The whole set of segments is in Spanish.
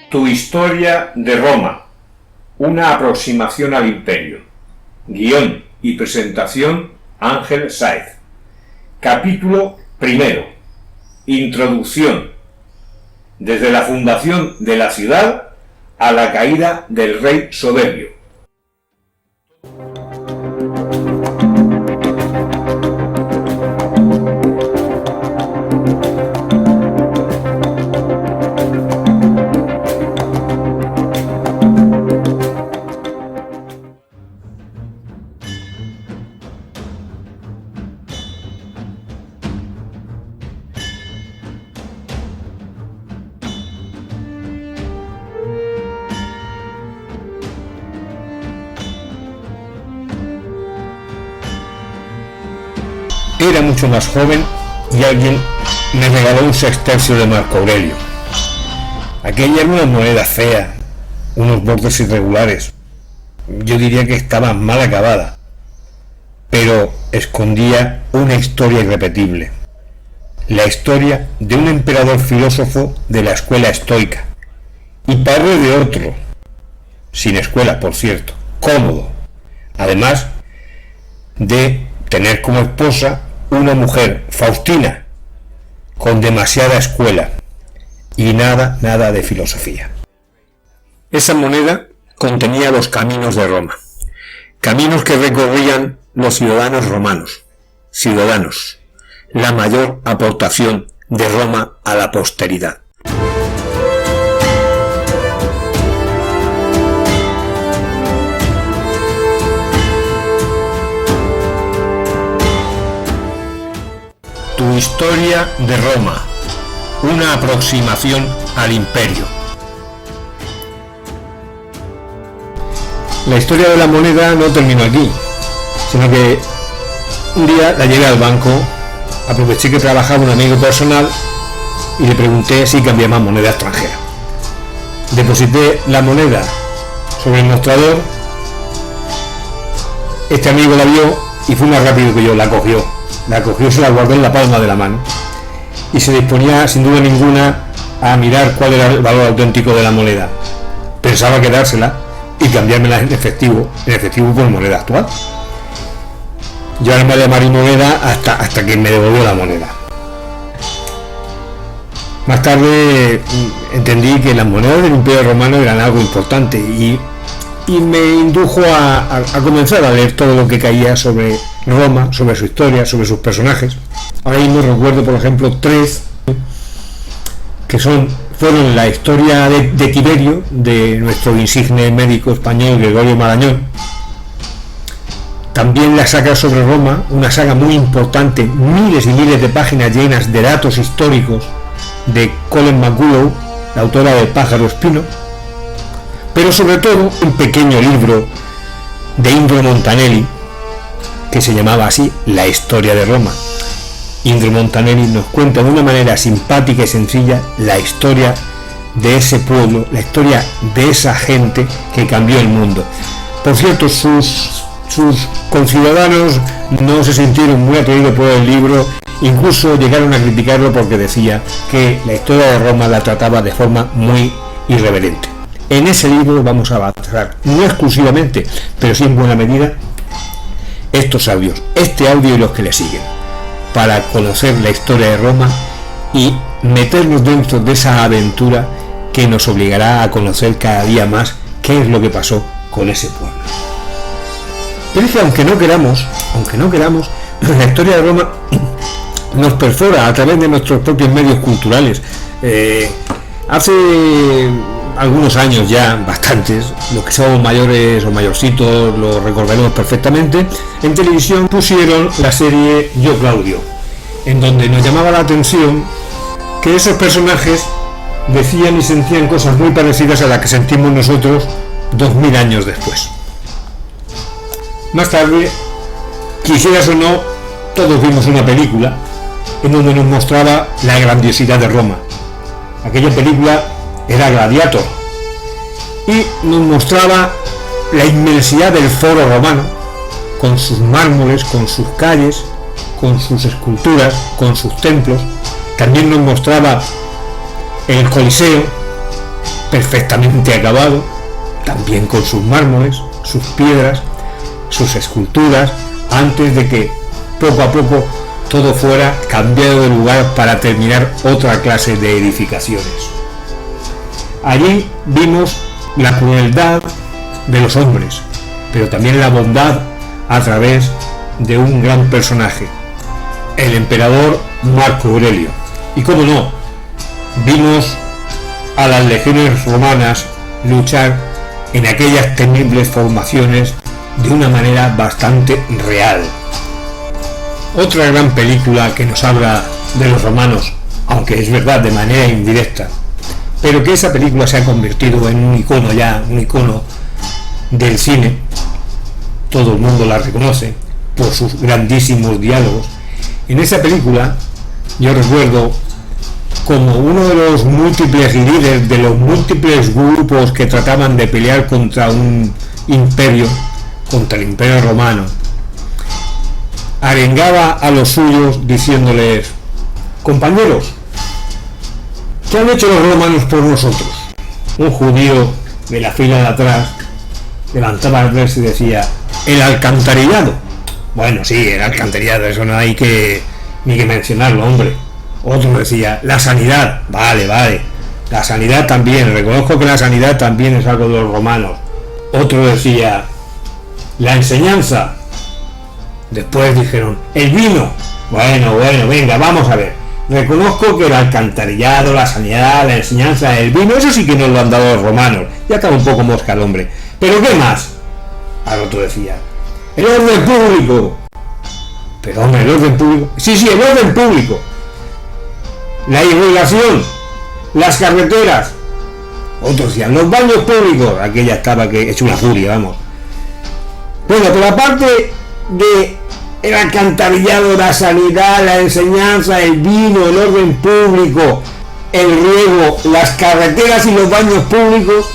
Tu historia de Roma, una aproximación al imperio. Guión y presentación, Ángel Sáez. Capítulo primero. Introducción. Desde la fundación de la ciudad a la caída del rey soberbio. Era mucho más joven y alguien me regaló un sextercio de Marco Aurelio. Aquella era una moneda fea, unos bordes irregulares. Yo diría que estaba mal acabada, pero escondía una historia irrepetible. La historia de un emperador filósofo de la escuela estoica y padre de otro, sin escuela por cierto, cómodo, además de tener como esposa una mujer, Faustina, con demasiada escuela y nada de filosofía. Esa moneda contenía los caminos de Roma, caminos que recorrían los ciudadanos romanos, la mayor aportación de Roma a la posteridad. Tu historia de Roma, una aproximación al imperio. La historia de la moneda no terminó aquí, sino que un día la llevé al banco, aproveché que trabajaba un amigo personal y le pregunté si cambiaba moneda extranjera. Deposité la moneda sobre el mostrador, este amigo la vio y fue más rápido que yo, la cogió, se la guardó en la palma de la mano y se disponía sin duda ninguna a mirar cuál era el valor auténtico de la moneda. Pensaba quedársela y cambiármela en efectivo por moneda actual. Yo ahora me llamaré moneda hasta que me devolvió la moneda. Más tarde entendí que las monedas del Imperio Romano eran algo importante y me indujo a comenzar a leer todo lo que caía sobre Roma, sobre su historia, sobre sus personajes. Ahora mismo recuerdo, por ejemplo, 3 que fueron la historia de Tiberio, de nuestro insigne médico español Gregorio Marañón. También la saga sobre Roma, una saga muy importante, miles y miles de páginas llenas de datos históricos, de Colin McCullough, la autora del Pájaro Espino. Pero sobre todo un pequeño libro de Indro Montanelli que se llamaba así La historia de Roma. Indro Montanelli nos cuenta de una manera simpática y sencilla la historia de ese pueblo, la historia de esa gente que cambió el mundo. Por cierto, sus conciudadanos no se sintieron muy atraídos por el libro, incluso llegaron a criticarlo porque decía que la historia de Roma la trataba de forma muy irreverente. En ese libro vamos a basar, no exclusivamente, pero sí en buena medida, estos audios, este audio y los que le siguen, para conocer la historia de Roma y meternos dentro de esa aventura que nos obligará a conocer cada día más qué es lo que pasó con ese pueblo. Pero es que aunque no queramos, la historia de Roma nos perfora a través de nuestros propios medios culturales. Hace algunos años ya, bastantes, los que somos mayores o mayorcitos lo recordaremos perfectamente, en televisión pusieron la serie Yo Claudio, en donde nos llamaba la atención que esos personajes decían y sentían cosas muy parecidas a las que sentimos nosotros 2000 años después. Más tarde, quisieras o no, todos vimos una película en donde nos mostraba la grandiosidad de Roma. Aquella película era Gladiator y nos mostraba la inmensidad del foro romano, con sus mármoles, con sus calles, con sus esculturas, con sus templos. También nos mostraba el Coliseo, perfectamente acabado, también con sus mármoles, sus piedras, sus esculturas, antes de que poco a poco todo fuera cambiado de lugar para terminar otra clase de edificaciones. Allí vimos la crueldad de los hombres, pero también la bondad a través de un gran personaje, el emperador Marco Aurelio. Y cómo no, vimos a las legiones romanas luchar en aquellas temibles formaciones de una manera bastante real. Otra gran película que nos habla de los romanos, aunque es verdad de manera indirecta, pero que esa película se ha convertido en un icono ya, un icono del cine. Todo el mundo la reconoce por sus grandísimos diálogos. En esa película yo recuerdo como uno de los múltiples líderes de los múltiples grupos que trataban de pelear contra un imperio, contra el imperio romano, arengaba a los suyos diciéndoles: compañeros, ¿qué han hecho los romanos por nosotros? Un judío de la fila de atrás levantaba el brazo y decía: el alcantarillado. Bueno, sí, el alcantarillado, eso no hay ni que mencionarlo, hombre. Otro decía: la sanidad. Vale, la sanidad también, reconozco que la sanidad también es algo de los romanos. Otro decía: la enseñanza. Después dijeron: el vino. Bueno, venga, vamos a ver. Reconozco que el alcantarillado, la sanidad, la enseñanza, el vino, eso sí que nos lo han dado los romanos. Ya estaba un poco mosca el hombre. ¿Pero qué más? Al otro decía: el orden público. Pero hombre, el orden público. Sí, el orden público. La irrigación, las carreteras. Otros decían: los baños públicos. Aquella estaba que es una furia, vamos. Bueno, pero aparte de el alcantarillado, la sanidad, la enseñanza, el vino, el orden público, el riego, las carreteras y los baños públicos,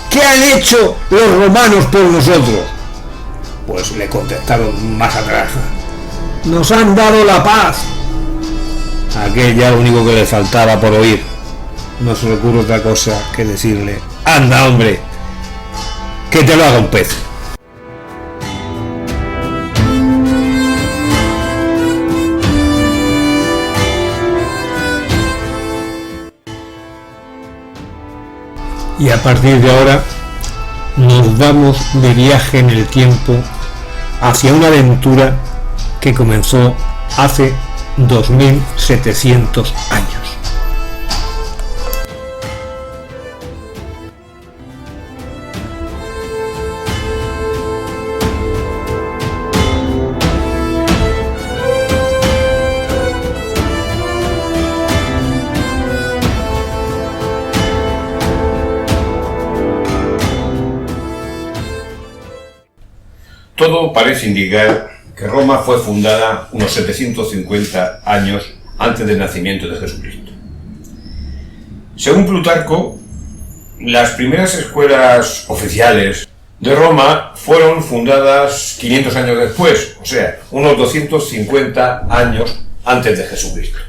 ¿qué han hecho los romanos por nosotros? Pues le contestaron más atrás: nos han dado la paz. Aquel ya lo único que le faltaba por oír. No se le ocurre otra cosa que decirle: anda, hombre, que te lo haga un pez. Y a partir de ahora nos vamos de viaje en el tiempo hacia una aventura que comenzó hace 2700 años. Todo parece indicar que Roma fue fundada unos 750 años antes del nacimiento de Jesucristo. Según Plutarco, las primeras escuelas oficiales de Roma fueron fundadas 500 años después, o sea, unos 250 años antes de Jesucristo.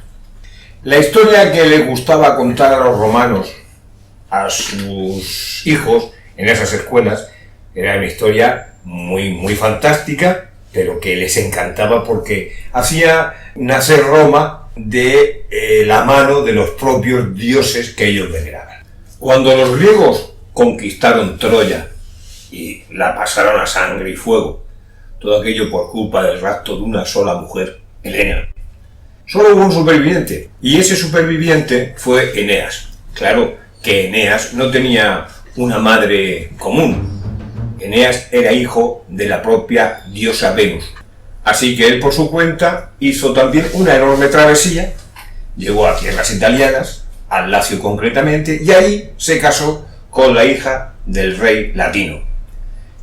La historia que les gustaba contar a los romanos a sus hijos en esas escuelas era una historia muy fantástica, pero que les encantaba porque hacía nacer Roma de la mano de los propios dioses que ellos veneraban. Cuando los griegos conquistaron Troya y la pasaron a sangre y fuego, todo aquello por culpa del rapto de una sola mujer, Helena, solo hubo un superviviente, y ese superviviente fue Eneas. Claro que Eneas no tenía una madre común. Eneas era hijo de la propia diosa Venus, así que él por su cuenta hizo también una enorme travesía, llegó a tierras italianas, al Lacio concretamente, y ahí se casó con la hija del rey latino,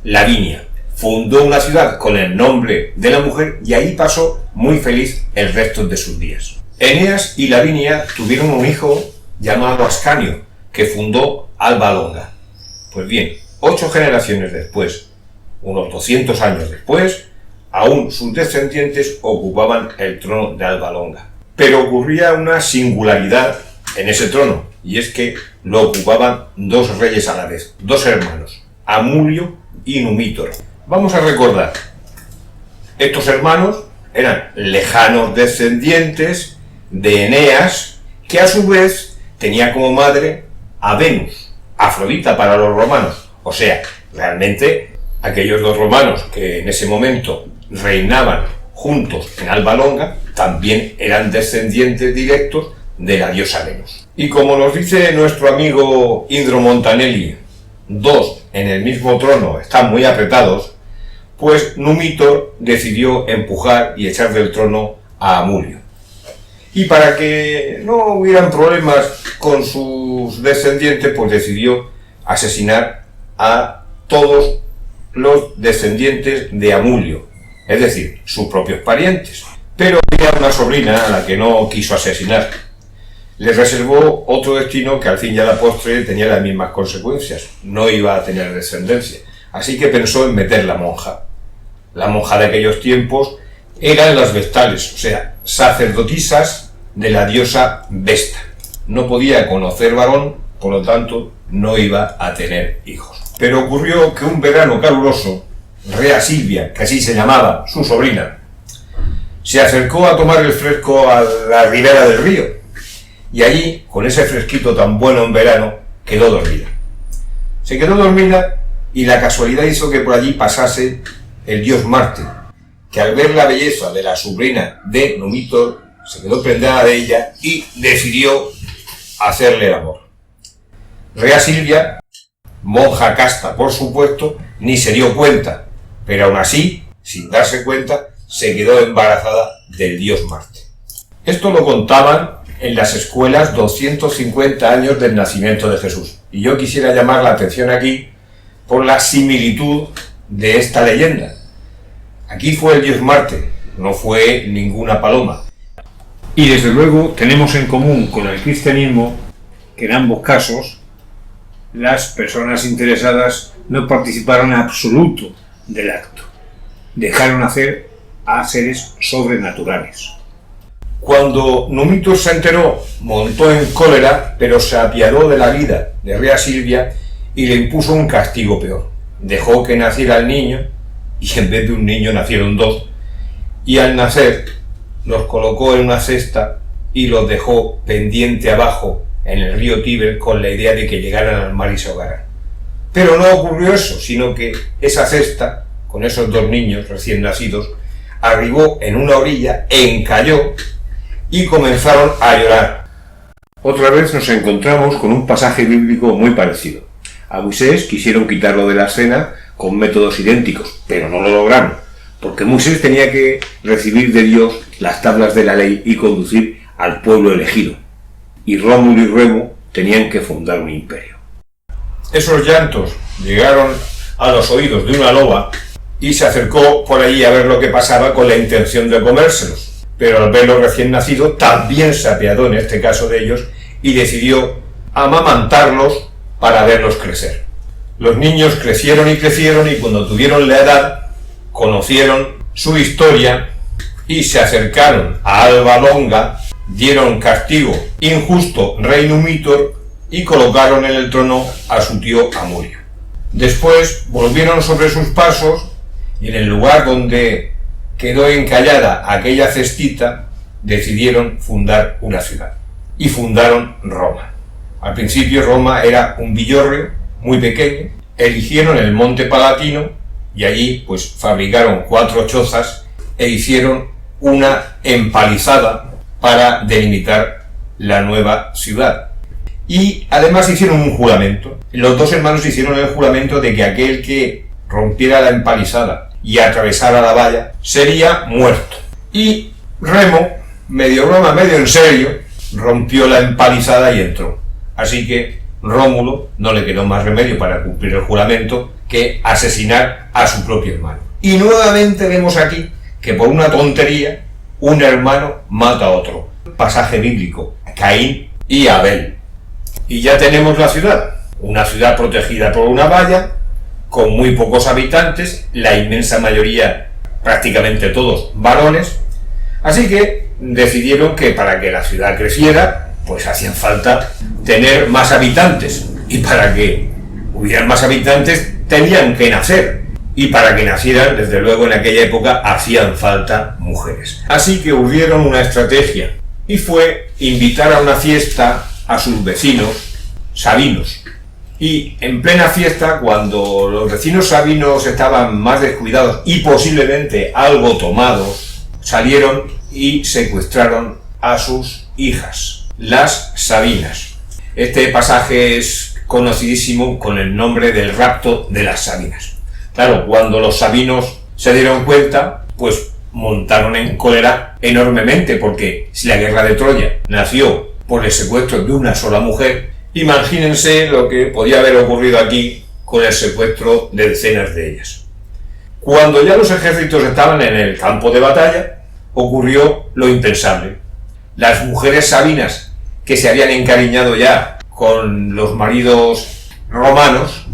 Lavinia. Fundó una ciudad con el nombre de la mujer y ahí pasó muy feliz el resto de sus días. Eneas y Lavinia tuvieron un hijo llamado Ascanio, que fundó Alba Longa. Pues bien, 8 generaciones después, unos 200 años después, aún sus descendientes ocupaban el trono de Alba Longa. Pero ocurría una singularidad en ese trono, y es que lo ocupaban 2 reyes a la vez, 2 hermanos, Amulio y Numítor. Vamos a recordar, estos hermanos eran lejanos descendientes de Eneas, que a su vez tenía como madre a Venus, Afrodita para los romanos. O sea, realmente aquellos 2 romanos que en ese momento reinaban juntos en Alba Longa también eran descendientes directos de la diosa Venus. Y como nos dice nuestro amigo Indro Montanelli, 2 en el mismo trono están muy apretados, pues Numítor decidió empujar y echar del trono a Amulio. Y para que no hubieran problemas con sus descendientes, pues decidió asesinar a todos los descendientes de Amulio, es decir, sus propios parientes. Pero había una sobrina a la que no quiso asesinar. Le reservó otro destino que al fin y a la postre tenía las mismas consecuencias. No iba a tener descendencia. Así que pensó en meter la monja. La monja de aquellos tiempos eran las vestales, o sea, sacerdotisas de la diosa Vesta. No podía conocer varón, por lo tanto, no iba a tener hijos. Pero ocurrió que un verano caluroso, Rea Silvia, que así se llamaba su sobrina, se acercó a tomar el fresco a la ribera del río, y allí, con ese fresquito tan bueno en verano, quedó dormida. Se quedó dormida y la casualidad hizo que por allí pasase el dios Marte, que al ver la belleza de la sobrina de Numítor, se quedó prendada de ella y decidió hacerle el amor. Rea Silvia, monja casta por supuesto, ni se dio cuenta, pero aún así, sin darse cuenta, se quedó embarazada del dios Marte. Esto lo contaban en las escuelas 250 años del nacimiento de Jesús, y yo quisiera llamar la atención aquí por la similitud de esta leyenda. Aquí fue el dios Marte, no fue ninguna paloma. Y desde luego tenemos en común con el cristianismo que en ambos casos las personas interesadas no participaron en absoluto del acto. Dejaron hacer a seres sobrenaturales. Cuando Numítor se enteró, montó en cólera, pero se apiadó de la vida de Rea Silvia y le impuso un castigo peor. Dejó que naciera el niño, y en vez de un niño nacieron 2, y al nacer los colocó en una cesta y los dejó pendiente abajo en el río Tíber con la idea de que llegaran al mar y se ahogaran. Pero no ocurrió eso, sino que esa cesta, con esos 2 niños recién nacidos, arribó en una orilla, encalló y comenzaron a llorar. Otra vez nos encontramos con un pasaje bíblico muy parecido. A Moisés quisieron quitarlo de la escena con métodos idénticos, pero no lo lograron, porque Moisés tenía que recibir de Dios las tablas de la ley y conducir al pueblo elegido, y Rómulo y Remo tenían que fundar un imperio. Esos llantos llegaron a los oídos de una loba y se acercó por allí a ver lo que pasaba con la intención de comérselos, pero al verlos recién nacidos también se apiadó en este caso de ellos y decidió amamantarlos para verlos crecer. Los niños crecieron y cuando tuvieron la edad conocieron su historia y se acercaron a Alba Longa, dieron castigo injusto rey Numítor y colocaron en el trono a su tío Amulio. Después volvieron sobre sus pasos y en el lugar donde quedó encallada aquella cestita decidieron fundar una ciudad y fundaron Roma. Al principio Roma era un villorrio muy pequeño, eligieron el Monte Palatino y allí pues fabricaron 4 chozas e hicieron una empalizada para delimitar la nueva ciudad. Y además hicieron un juramento. Los 2 hermanos hicieron el juramento de que aquel que rompiera la empalizada y atravesara la valla sería muerto. Y Remo, medio broma, medio en serio, rompió la empalizada y entró. Así que Rómulo no le quedó más remedio para cumplir el juramento que asesinar a su propio hermano. Y nuevamente vemos aquí que por una tontería un hermano mata a otro. pasaje bíblico, Caín y Abel. Y ya tenemos la ciudad, una ciudad protegida por una valla, con muy pocos habitantes, la inmensa mayoría, prácticamente todos, varones. Así que decidieron que para que la ciudad creciera, pues hacían falta tener más habitantes. Y para que hubieran más habitantes, tenían que nacer. Y para que nacieran, desde luego en aquella época, hacían falta mujeres. Así que urdieron una estrategia, y fue invitar a una fiesta a sus vecinos sabinos. Y en plena fiesta, cuando los vecinos sabinos estaban más descuidados y posiblemente algo tomados, salieron y secuestraron a sus hijas, las Sabinas. Este pasaje es conocidísimo con el nombre del rapto de las Sabinas. Claro, cuando los sabinos se dieron cuenta, pues montaron en cólera enormemente, porque si la guerra de Troya nació por el secuestro de una sola mujer, imagínense lo que podía haber ocurrido aquí con el secuestro de decenas de ellas. Cuando ya los ejércitos estaban en el campo de batalla, ocurrió lo impensable. Las mujeres sabinas, que se habían encariñado ya con los maridos romanos,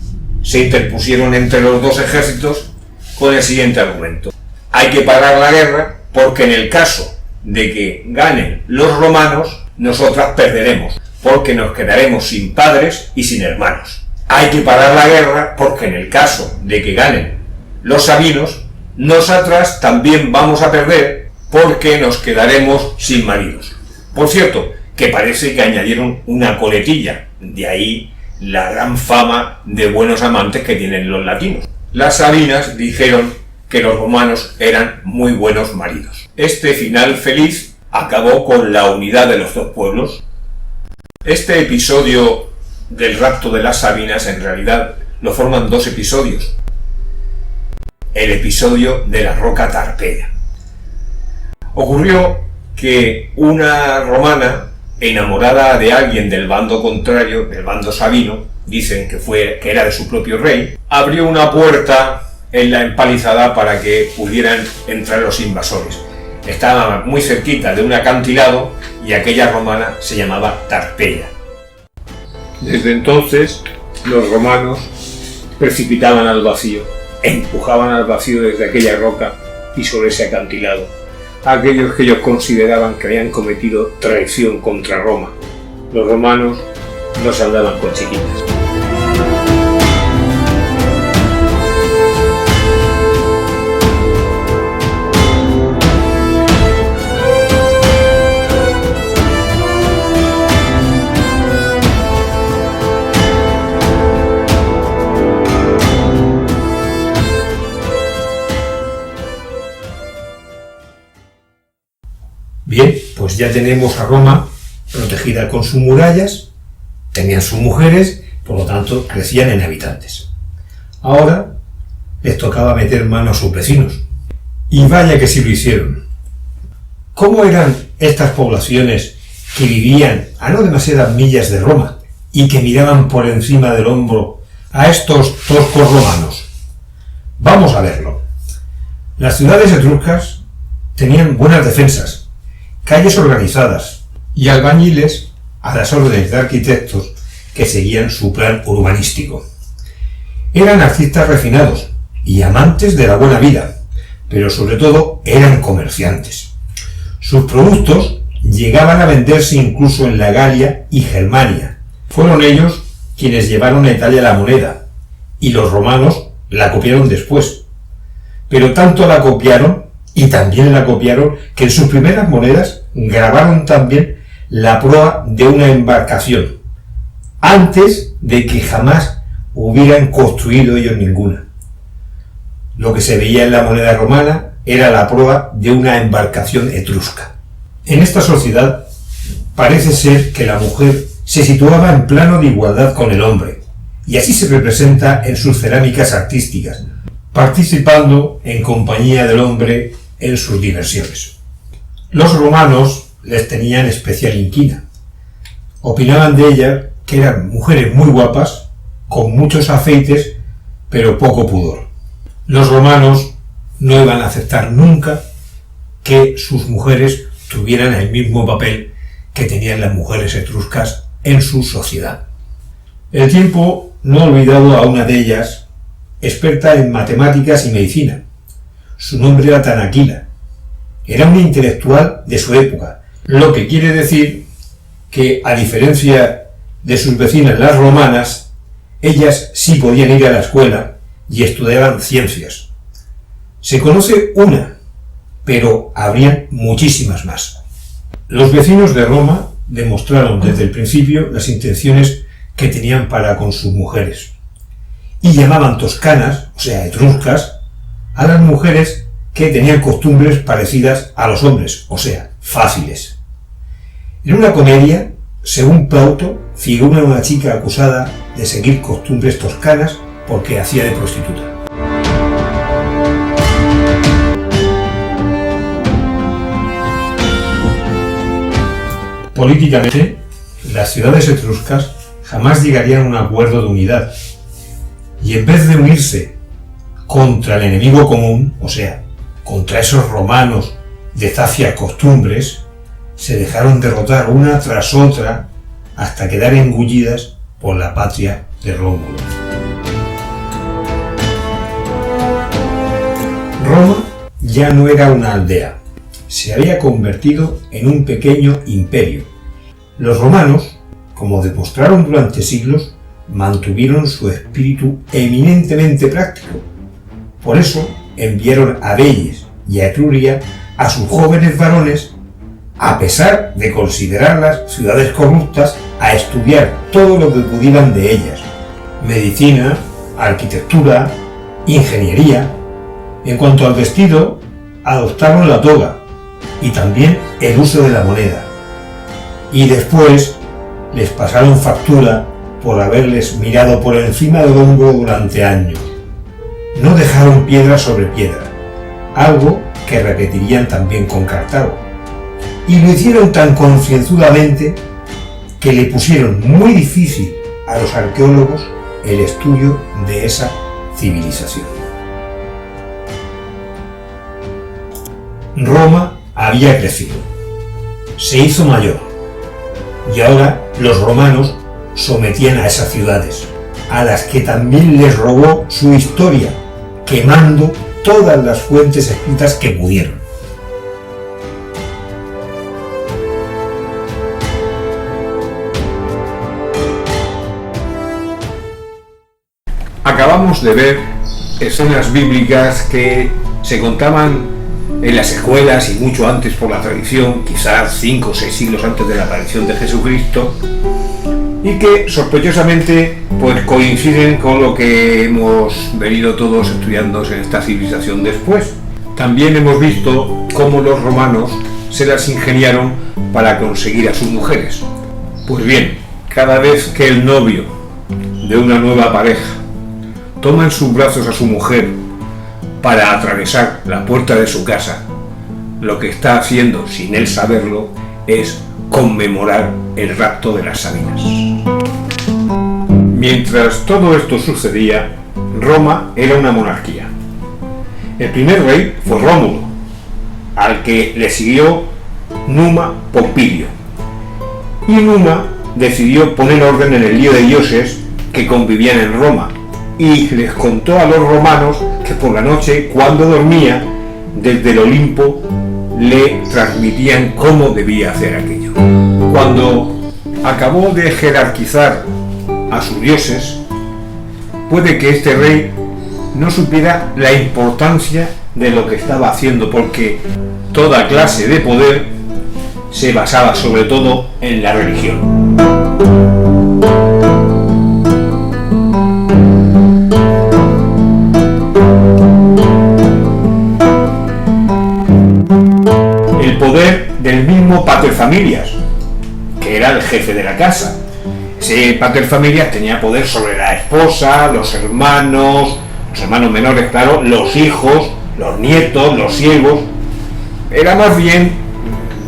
se interpusieron entre los dos ejércitos con el siguiente argumento: hay que parar la guerra, porque en el caso de que ganen los romanos, nosotras perderemos, porque nos quedaremos sin padres y sin hermanos. Hay que parar la guerra, porque en el caso de que ganen los sabinos, nosotras también vamos a perder, porque nos quedaremos sin maridos. Por cierto, que parece que añadieron una coletilla, de ahí la gran fama de buenos amantes que tienen los latinos. Las Sabinas dijeron que los romanos eran muy buenos maridos. Este final feliz acabó con la unidad de los dos pueblos. Este episodio del rapto de las Sabinas en realidad lo forman dos episodios. El episodio de la roca Tarpeia. Ocurrió que una romana, enamorada de alguien del bando contrario, del bando sabino, dicen que era de su propio rey, abrió una puerta en la empalizada para que pudieran entrar los invasores. Estaba muy cerquita de un acantilado y aquella romana se llamaba Tarpeia. Desde entonces los romanos precipitaban al vacío, empujaban al vacío desde aquella roca y sobre ese acantilado a aquellos que ellos consideraban que habían cometido traición contra Roma. Los romanos no se andaban con chiquitas. Bien, pues ya tenemos a Roma protegida con sus murallas, tenían sus mujeres, por lo tanto crecían en habitantes. Ahora les tocaba meter mano a sus vecinos, y vaya que sí lo hicieron. ¿Cómo eran estas poblaciones que vivían a no demasiadas millas de Roma y que miraban por encima del hombro a estos toscos romanos? Vamos a verlo. Las ciudades etruscas tenían buenas defensas, calles organizadas y albañiles a las órdenes de arquitectos que seguían su plan urbanístico. Eran artistas refinados y amantes de la buena vida, pero sobre todo eran comerciantes. Sus productos llegaban a venderse incluso en la Galia y Germania. Fueron ellos quienes llevaron a Italia la moneda, y los romanos la copiaron después. Pero tanto la copiaron y también la copiaron que en sus primeras monedas grabaron también la proa de una embarcación, antes de que jamás hubieran construido ellos ninguna. Lo que se veía en la moneda romana era la proa de una embarcación etrusca. En esta sociedad parece ser que la mujer se situaba en plano de igualdad con el hombre, y así se representa en sus cerámicas artísticas, participando en compañía del hombre en sus diversiones. Los romanos les tenían especial inquina. Opinaban de ellas que eran mujeres muy guapas, con muchos afeites, pero poco pudor. Los romanos no iban a aceptar nunca que sus mujeres tuvieran el mismo papel que tenían las mujeres etruscas en su sociedad. El tiempo no ha olvidado a una de ellas, experta en matemáticas y medicina. Su nombre era Tanaquila. Era una intelectual de su época, lo que quiere decir que, a diferencia de sus vecinas las romanas, ellas sí podían ir a la escuela y estudiaban ciencias. Se conoce una, pero habrían muchísimas más. Los vecinos de Roma demostraron desde el principio las intenciones que tenían para con sus mujeres y llamaban toscanas, o sea, etruscas, a las mujeres que tenían costumbres parecidas a los hombres, o sea, fáciles. En una comedia, según Plauto, figura una chica acusada de seguir costumbres toscanas porque hacía de prostituta. Políticamente, las ciudades etruscas jamás llegarían a un acuerdo de unidad, y en vez de unirse contra el enemigo común, o sea, contra esos romanos de zafias costumbres, se dejaron derrotar una tras otra hasta quedar engullidas por la patria de Rómulo. Roma ya no era una aldea, se había convertido en un pequeño imperio. Los romanos, como demostraron durante siglos, mantuvieron su espíritu eminentemente práctico. Por eso enviaron a Veyes y a Etruria a sus jóvenes varones, a pesar de considerarlas ciudades corruptas, a estudiar todo lo que pudieran de ellas: medicina, arquitectura, ingeniería. En cuanto al vestido, adoptaron la toga y también el uso de la moneda. Y después les pasaron factura por haberles mirado por encima del hombro durante años. No dejaron piedra sobre piedra, algo que repetirían también con Cartago. Y lo hicieron tan concienzudamente que le pusieron muy difícil a los arqueólogos el estudio de esa civilización. Roma había crecido, se hizo mayor, y ahora los romanos sometían a esas ciudades, a las que también les robó su historia, quemando todas las fuentes escritas que pudieron. Acabamos de ver escenas bíblicas que se contaban en las escuelas y mucho antes por la tradición, quizás 5 o 6 siglos antes de la aparición de Jesucristo, y que sospechosamente pues coinciden con lo que hemos venido todos estudiando en esta civilización después. También hemos visto cómo los romanos se las ingeniaron para conseguir a sus mujeres. Pues bien, cada vez que el novio de una nueva pareja toma en sus brazos a su mujer para atravesar la puerta de su casa, lo que está haciendo, sin él saberlo, es conmemorar el rapto de las Sabinas. Mientras todo esto sucedía, Roma era una monarquía. El primer rey fue Rómulo, al que le siguió Numa Pompilio. Y Numa decidió poner orden en el lío de dioses que convivían en Roma, y les contó a los romanos que por la noche, cuando dormía, desde el Olimpo le transmitían cómo debía hacer aquello. Cuando acabó de jerarquizar a sus dioses, puede que este rey no supiera la importancia de lo que estaba haciendo, porque toda clase de poder se basaba sobre todo en la religión. El poder del mismo paterfamilias, que era el jefe de la casa. Ese paterfamilias tenía poder sobre la esposa, los hermanos menores, claro, los hijos, los nietos, los siervos. Era más bien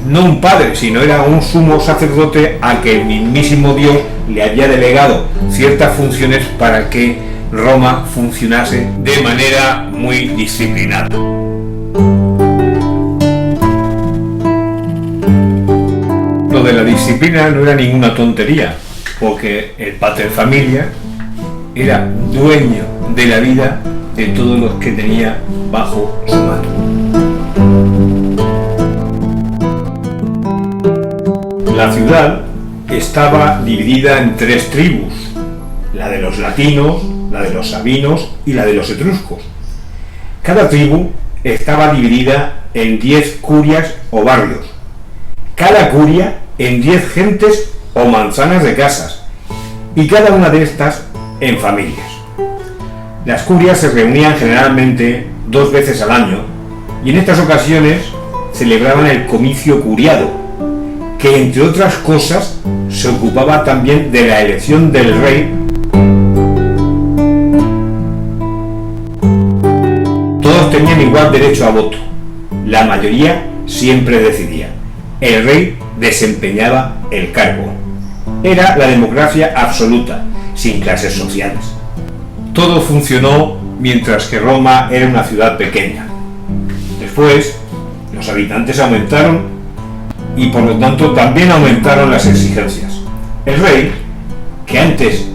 no un padre, sino era un sumo sacerdote a que el mismísimo Dios le había delegado ciertas funciones para que Roma funcionase de manera muy disciplinada. Lo de la disciplina no era ninguna tontería, porque el pater familia era dueño de la vida de todos los que tenía bajo su mando. La ciudad estaba dividida en 3 tribus, la de los latinos, la de los sabinos y la de los etruscos. Cada tribu estaba dividida en 10 curias o barrios, cada curia en 10 gentes o manzanas de casas, y cada una de estas en familias. Las curias se reunían generalmente 2 veces al año, y en estas ocasiones celebraban el comicio curiado, que entre otras cosas se ocupaba también de la elección del rey. Todos tenían igual derecho a voto, la mayoría siempre decidía, el rey desempeñaba el cargo. Era la democracia absoluta, sin clases sociales. Todo funcionó mientras que Roma era una ciudad pequeña. Después, los habitantes aumentaron y por lo tanto también aumentaron las exigencias. El rey, que antes,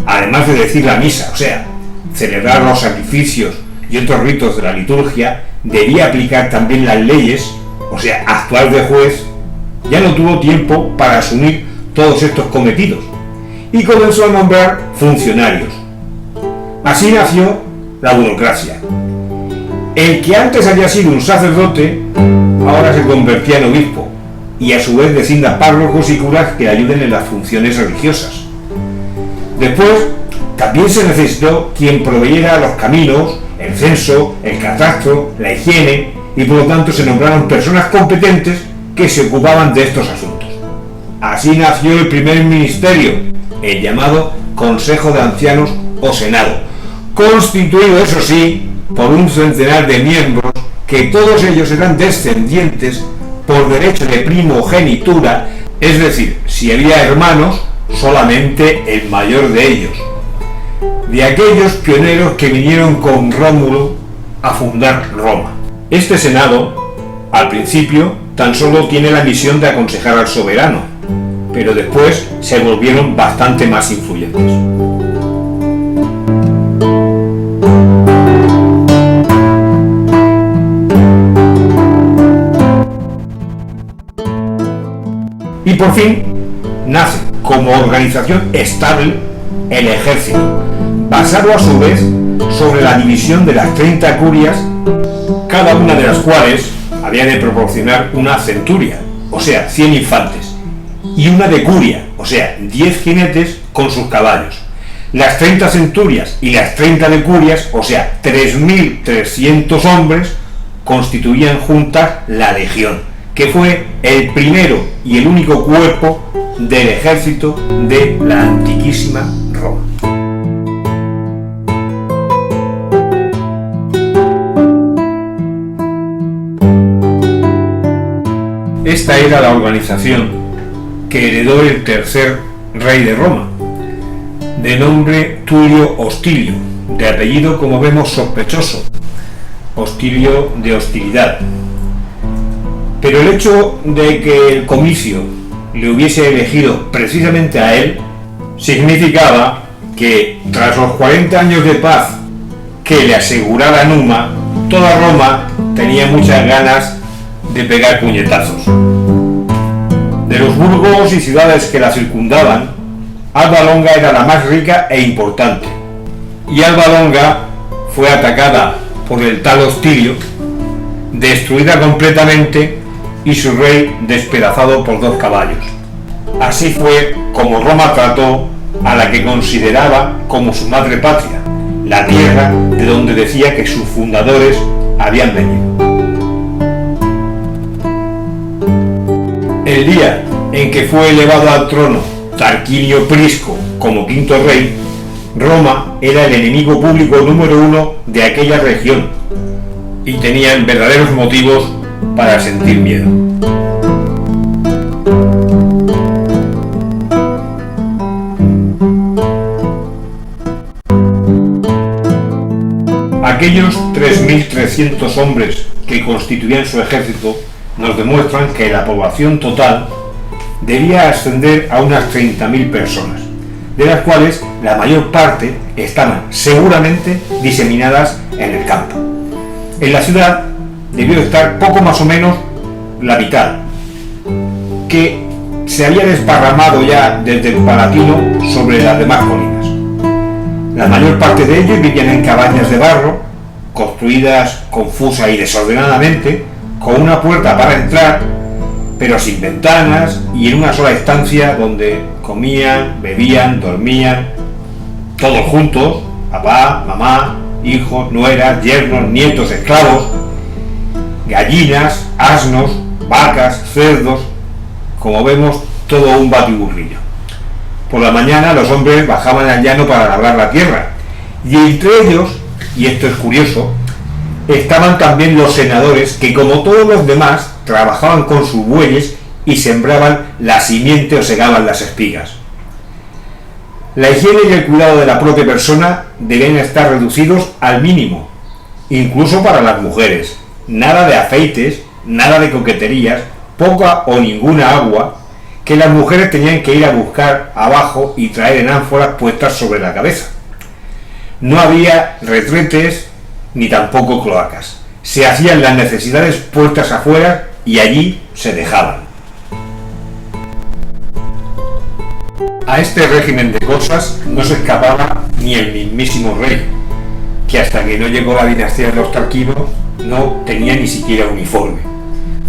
además de decir la misa, o sea, celebrar los sacrificios y otros ritos de la liturgia, debía aplicar también las leyes, o sea, actuar de juez, ya no tuvo tiempo para asumir todos estos cometidos y comenzó a nombrar funcionarios. Así nació la burocracia. El que antes había sido un sacerdote, ahora se convertía en obispo y a su vez designa párrocos y curas que ayuden en las funciones religiosas. Después, también se necesitó quien proveyera los caminos, el censo, el catastro, la higiene, y por lo tanto se nombraron personas competentes que se ocupaban de estos asuntos. Así nació el primer ministerio, el llamado Consejo de Ancianos o Senado, constituido, eso sí, por un centenar de miembros, que todos ellos eran descendientes por derecho de primogenitura, es decir, si había hermanos, solamente el mayor de ellos, de aquellos pioneros que vinieron con Rómulo a fundar Roma. Este Senado, al principio, tan solo tiene la misión de aconsejar al soberano, pero después se volvieron bastante más influyentes. Y por fin nace como organización estable el ejército, basado a su vez sobre la división de las 30 curias, cada una de las cuales había de proporcionar una centuria, o sea, 100 infantes, y una decuria, o sea, 10 jinetes con sus caballos. Las 30 centurias y las 30 decurias, o sea, 3.300 hombres, constituían juntas la legión, que fue el primero y el único cuerpo del ejército de la antiquísima Roma. Esta era la organización que heredó el tercer rey de Roma, de nombre Tulio Hostilio, de apellido, como vemos, sospechoso, Hostilio de hostilidad. Pero el hecho de que el comicio le hubiese elegido precisamente a él significaba que, tras los 40 años de paz que le aseguraba Numa, toda Roma tenía muchas ganas de pegar puñetazos. De los burgos y ciudades que la circundaban, Alba Longa era la más rica e importante, y Alba Longa fue atacada por el tal Hostilio, destruida completamente y su rey despedazado por 2 caballos. Así fue como Roma trató a la que consideraba como su madre patria, la tierra de donde decía que sus fundadores habían venido. El día en que fue elevado al trono Tarquinio Prisco como quinto rey, Roma era el enemigo público número 1 de aquella región y tenían verdaderos motivos para sentir miedo. Aquellos 3.300 hombres que constituían su ejército nos demuestran que la población total debía ascender a unas 30.000 personas, de las cuales la mayor parte estaban seguramente diseminadas en el campo. En la ciudad debió estar poco más o menos la mitad, que se había desparramado ya desde el Palatino sobre las demás colinas. La mayor parte de ellos vivían en cabañas de barro, construidas confusa y desordenadamente, con una puerta para entrar, pero sin ventanas y en una sola estancia donde comían, bebían, dormían, todos juntos, papá, mamá, hijos, nueras, yernos, nietos, esclavos, gallinas, asnos, vacas, cerdos, como vemos, todo un batiburrillo. Por la mañana los hombres bajaban al llano para labrar la tierra, y entre ellos, y esto es curioso, estaban también los senadores que, como todos los demás, trabajaban con sus bueyes y sembraban la simiente o segaban las espigas. La higiene y el cuidado de la propia persona deben estar reducidos al mínimo, incluso para las mujeres. Nada de afeites, nada de coqueterías, poca o ninguna agua, que las mujeres tenían que ir a buscar abajo y traer en ánforas puestas sobre la cabeza. No había retretes ni tampoco cloacas. Se hacían las necesidades puestas afuera y allí se dejaban. A este régimen de cosas no se escapaba ni el mismísimo rey, que hasta que no llegó la dinastía de los Tarquinos no tenía ni siquiera uniforme.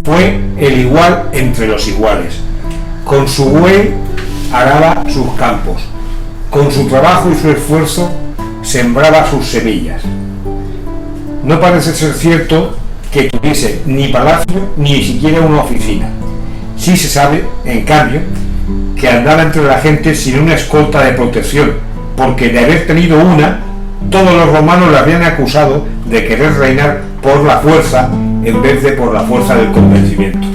Fue el igual entre los iguales. Con su buey araba sus campos, con su trabajo y su esfuerzo sembraba sus semillas. No parece ser cierto que tuviese ni palacio ni siquiera una oficina. Sí se sabe, en cambio, que andaba entre la gente sin una escolta de protección, porque de haber tenido una, todos los romanos le habían acusado de querer reinar por la fuerza en vez de por la fuerza del convencimiento.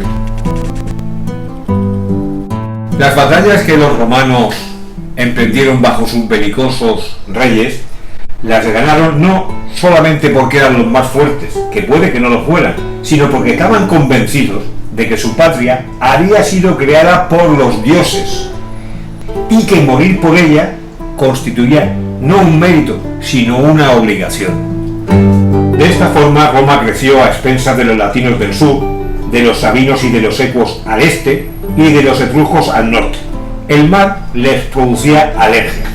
Las batallas que los romanos emprendieron bajo sus belicosos reyes las ganaron no solamente porque eran los más fuertes, que puede que no lo fueran, sino porque estaban convencidos de que su patria había sido creada por los dioses y que morir por ella constituía no un mérito, sino una obligación. De esta forma Roma creció a expensas de los latinos del sur, de los sabinos y de los ecuos al este y de los etruscos al norte. El mar les producía alergia.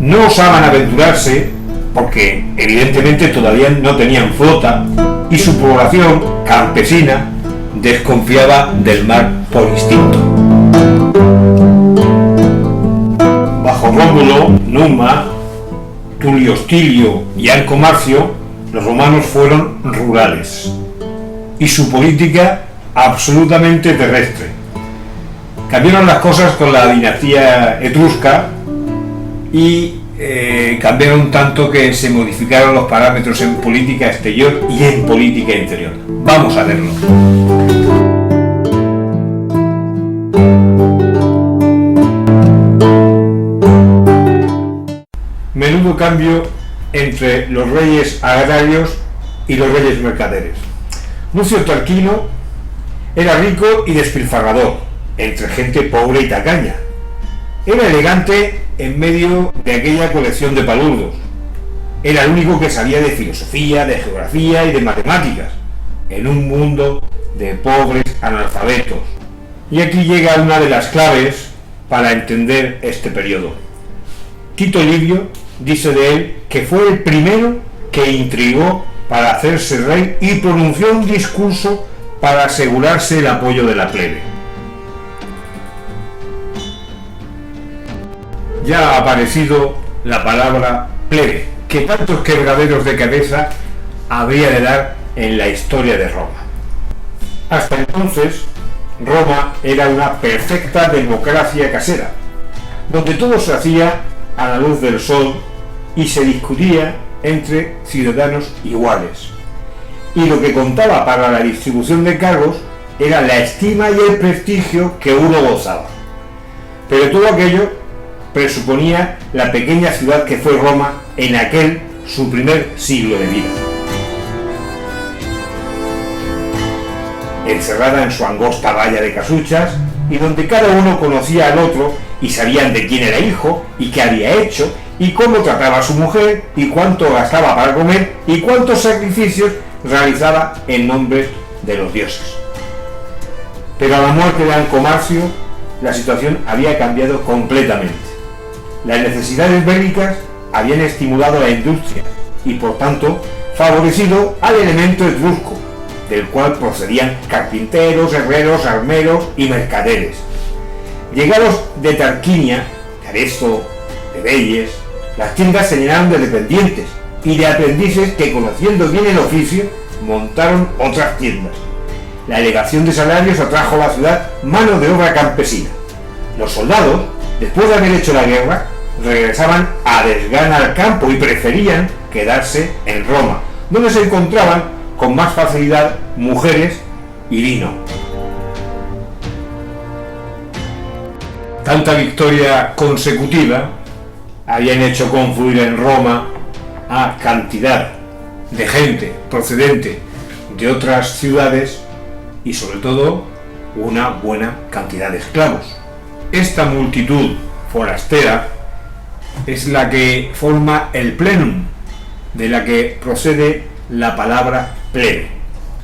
No osaban aventurarse porque evidentemente todavía no tenían flota y su población campesina desconfiaba del mar por instinto. Bajo Rómulo, Numa, Tulio Hostilio y Arco Marcio, los romanos fueron rurales y su política absolutamente terrestre. Cambiaron las cosas con la dinastía etrusca y cambiaron tanto que se modificaron los parámetros en política exterior y en política interior. Vamos a verlo. Menudo cambio entre los reyes agrarios y los reyes mercaderes. Lucio Tarquino era rico y despilfarrador, entre gente pobre y tacaña. Era elegante en medio de aquella colección de palurdos. Era el único que sabía de filosofía, de geografía y de matemáticas, en un mundo de pobres analfabetos. Y aquí llega una de las claves para entender este periodo. Tito Livio dice de él que fue el primero que intrigó para hacerse rey y pronunció un discurso para asegurarse el apoyo de la plebe. Ya ha aparecido la palabra plebe, que tantos quebraderos de cabeza habría de dar en la historia de Roma. Hasta entonces, Roma era una perfecta democracia casera, donde todo se hacía a la luz del sol y se discutía entre ciudadanos iguales. Y lo que contaba para la distribución de cargos era la estima y el prestigio que uno gozaba. Pero todo aquello presuponía la pequeña ciudad que fue Roma en aquel su primer siglo de vida. Encerrada en su angosta valla de casuchas, y donde cada uno conocía al otro y sabían de quién era hijo y qué había hecho y cómo trataba a su mujer y cuánto gastaba para comer y cuántos sacrificios realizaba en nombre de los dioses. Pero a la muerte de Ancomarcio, la situación había cambiado completamente. Las necesidades bélicas habían estimulado la industria y por tanto favorecido al elemento etrusco, del cual procedían carpinteros, herreros, armeros y mercaderes. Llegados de Tarquinia, de Aresto, de Belles, las tiendas se llenaron de dependientes y de aprendices que, conociendo bien el oficio, montaron otras tiendas. La elevación de salarios atrajo a la ciudad mano de obra campesina. Los soldados, después de haber hecho la guerra, regresaban a desgana al campo y preferían quedarse en Roma, donde se encontraban con más facilidad mujeres y vino. Tanta victoria consecutiva habían hecho confluir en Roma a cantidad de gente procedente de otras ciudades y sobre todo una buena cantidad de esclavos. Esta multitud forastera es la que forma el plenum, de la que procede la palabra plebe.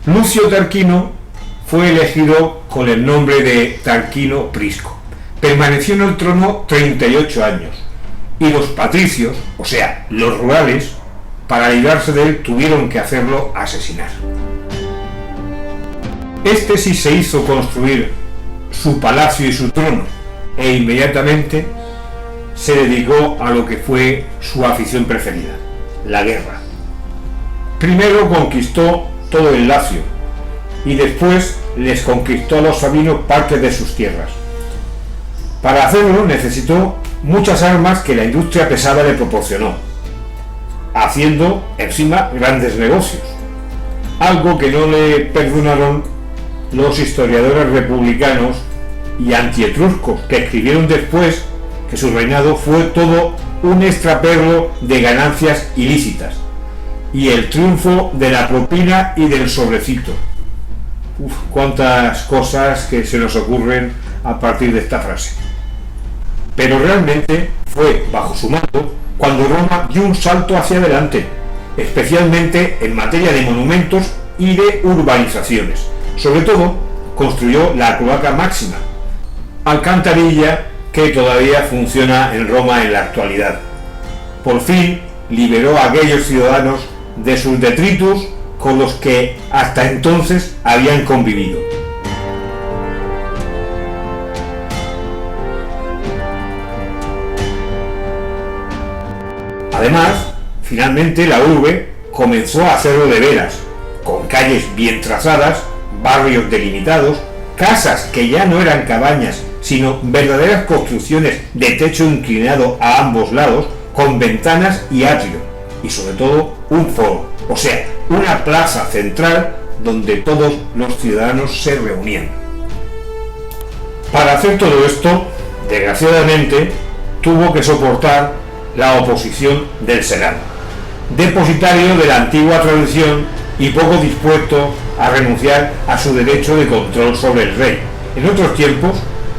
Lucio Tarquino fue elegido con el nombre de Tarquino Prisco. Permaneció en el trono 38 años y los patricios, o sea, los rurales, para librarse de él tuvieron que hacerlo asesinar. Este sí se hizo construir su palacio y su trono e inmediatamente se dedicó a lo que fue su afición preferida, la guerra. Primero conquistó todo el Lacio y después les conquistó a los sabinos parte de sus tierras. Para hacerlo necesitó muchas armas que la industria pesada le proporcionó, haciendo encima grandes negocios, algo que no le perdonaron los historiadores republicanos y antietruscos, que escribieron después que su reinado fue todo un extraperlo de ganancias ilícitas y el triunfo de la propina y del sobrecito. Cuántas cosas que se nos ocurren a partir de esta frase. Pero realmente fue bajo su mando cuando Roma dio un salto hacia adelante, especialmente en materia de monumentos y de urbanizaciones. Sobre todo, construyó la Cloaca Máxima, alcantarilla que todavía funciona en Roma en la actualidad. Por fin liberó a aquellos ciudadanos de sus detritus con los que hasta entonces habían convivido. Además, finalmente la urbe comenzó a hacerlo de veras, con calles bien trazadas, barrios delimitados, casas que ya no eran cabañas, sino verdaderas construcciones de techo inclinado a ambos lados, con ventanas y atrio, y sobre todo un foro, o sea, una plaza central donde todos los ciudadanos se reunían. Para hacer todo esto, desgraciadamente, tuvo que soportar la oposición del Senado, depositario de la antigua tradición y poco dispuesto a renunciar a su derecho de control sobre el rey. En otros tiempos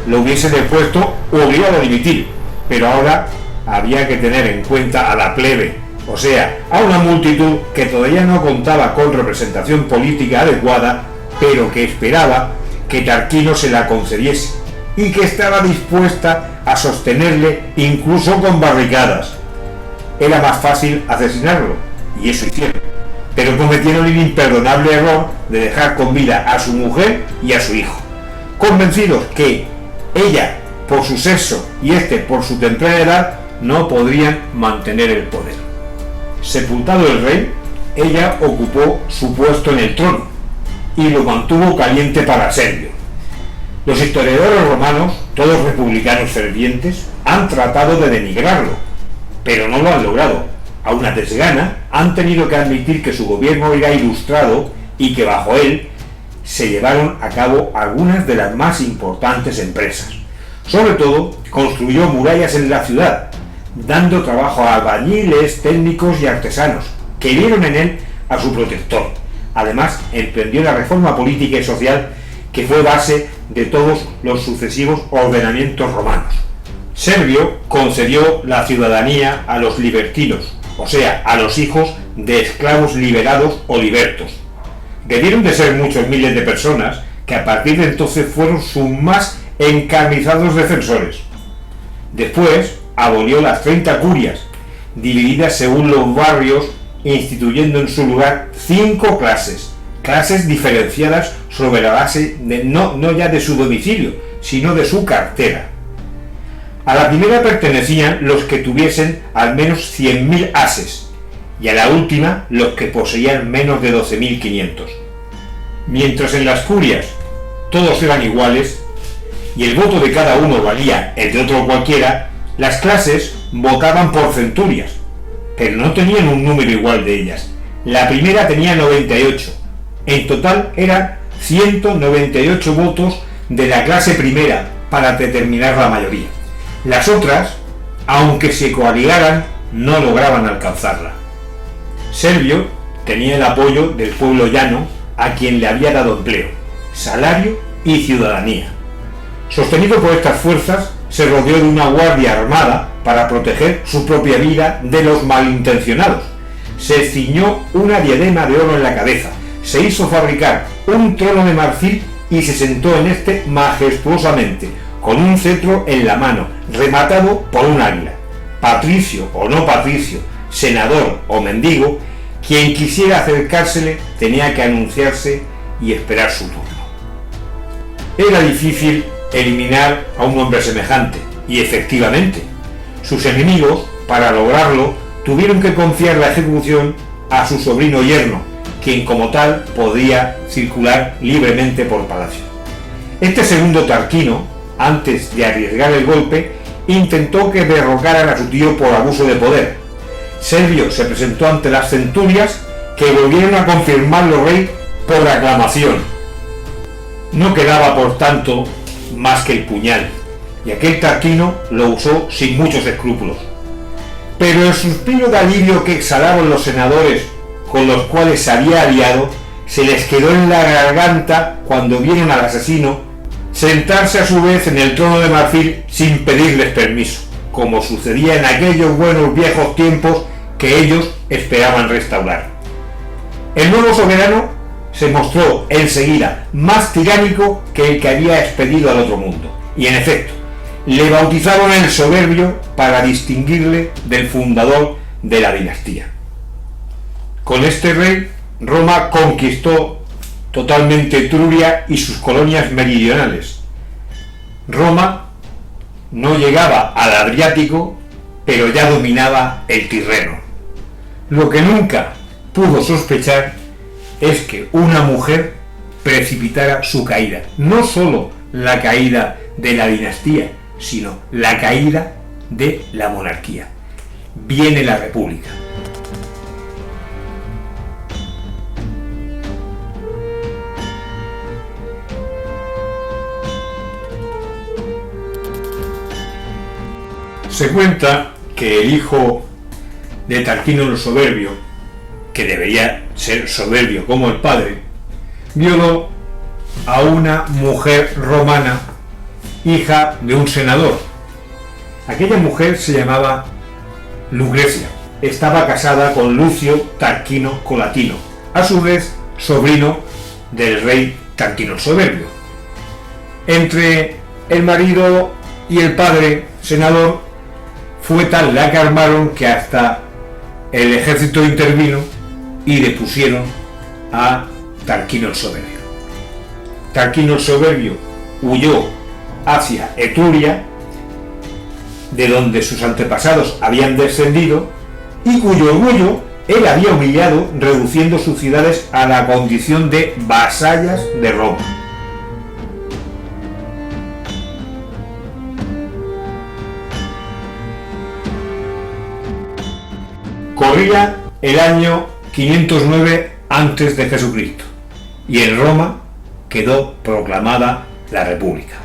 lo hubiesen depuesto o obligado a dimitir, pero ahora había que tener en cuenta a la plebe, o sea, a una multitud que todavía no contaba con representación política adecuada, pero que esperaba que Tarquino se la concediese y que estaba dispuesta a sostenerle incluso con barricadas. Era más fácil asesinarlo, y eso hicieron, pero cometieron el imperdonable error de dejar con vida a su mujer y a su hijo, convencidos que ella por su sexo y este por su temprana edad no podrían mantener el poder. Sepultado el rey, ella ocupó su puesto en el trono y lo mantuvo caliente para Servio. Los historiadores romanos, todos republicanos fervientes, han tratado de denigrarlo, pero no lo han logrado. A una desgana han tenido que admitir que su gobierno era ilustrado y que bajo él se llevaron a cabo algunas de las más importantes empresas. Sobre todo, construyó murallas en la ciudad, dando trabajo a albañiles, técnicos y artesanos, que vieron en él a su protector. Además, emprendió la reforma política y social que fue base de todos los sucesivos ordenamientos romanos. Servio concedió la ciudadanía a los libertinos, o sea, a los hijos de esclavos liberados o libertos. Debieron de ser muchos miles de personas que a partir de entonces fueron sus más encarnizados defensores. Después abolió las 30 curias, divididas según los barrios, instituyendo en su lugar 5 clases diferenciadas sobre la base de no ya de su domicilio, sino de su cartera. A la primera pertenecían los que tuviesen al menos 100.000 ases, y a la última los que poseían menos de 12.500. Mientras en las curias todos eran iguales, y el voto de cada uno valía el de otro cualquiera, las clases votaban por centurias, pero no tenían un número igual de ellas. La primera tenía 98, en total eran 198 votos de la clase primera para determinar la mayoría. Las otras, aunque se coaligaran, no lograban alcanzarla. Servio tenía el apoyo del pueblo llano, a quien le había dado empleo, salario y ciudadanía. Sostenido por estas fuerzas, se rodeó de una guardia armada para proteger su propia vida de los malintencionados. Se ciñó una diadema de oro en la cabeza, se hizo fabricar un trono de marfil y se sentó en este majestuosamente, con un cetro en la mano, rematado por un águila. Patricio o no patricio, senador o mendigo, quien quisiera acercársele tenía que anunciarse y esperar su turno. Era difícil eliminar a un hombre semejante, y efectivamente, sus enemigos, para lograrlo, tuvieron que confiar la ejecución a su sobrino yerno, quien como tal podía circular libremente por palacio. Este segundo Tarquino, antes de arriesgar el golpe, intentó que derrocaran a su tío por abuso de poder. Servio se presentó ante las centurias, que volvieron a confirmarlo rey por aclamación. No quedaba, por tanto, más que el puñal, y aquel Tarquino lo usó sin muchos escrúpulos. Pero el suspiro de alivio que exhalaron los senadores con los cuales se había aliado se les quedó en la garganta cuando vieron al asesino sentarse a su vez en el trono de marfil sin pedirles permiso, como sucedía en aquellos buenos viejos tiempos que ellos esperaban restaurar. El nuevo soberano se mostró enseguida más tiránico que el que había expedido al otro mundo, y en efecto, le bautizaron el Soberbio para distinguirle del fundador de la dinastía. Con este rey, Roma conquistó totalmente Etruria y sus colonias meridionales. Roma no llegaba al Adriático, pero ya dominaba el Tirreno. Lo que nunca pudo sospechar es que una mujer precipitara su caída, no solo la caída de la dinastía, sino la caída de la monarquía. Viene la República. Se cuenta que el hijo de Tarquino el Soberbio, que debería ser soberbio como el padre, violó a una mujer romana, hija de un senador. Aquella mujer se llamaba Lucrecia. Estaba casada con Lucio Tarquino Colatino, a su vez sobrino del rey Tarquino el Soberbio. Entre el marido y el padre senador fue tal la que armaron que hasta el ejército intervino y depusieron a Tarquino el Soberbio. Tarquino el Soberbio huyó hacia Etruria, de donde sus antepasados habían descendido, y cuyo orgullo él había humillado, reduciendo sus ciudades a la condición de vasallas de Roma. Corría el año 509 a.C. y en Roma quedó proclamada la República.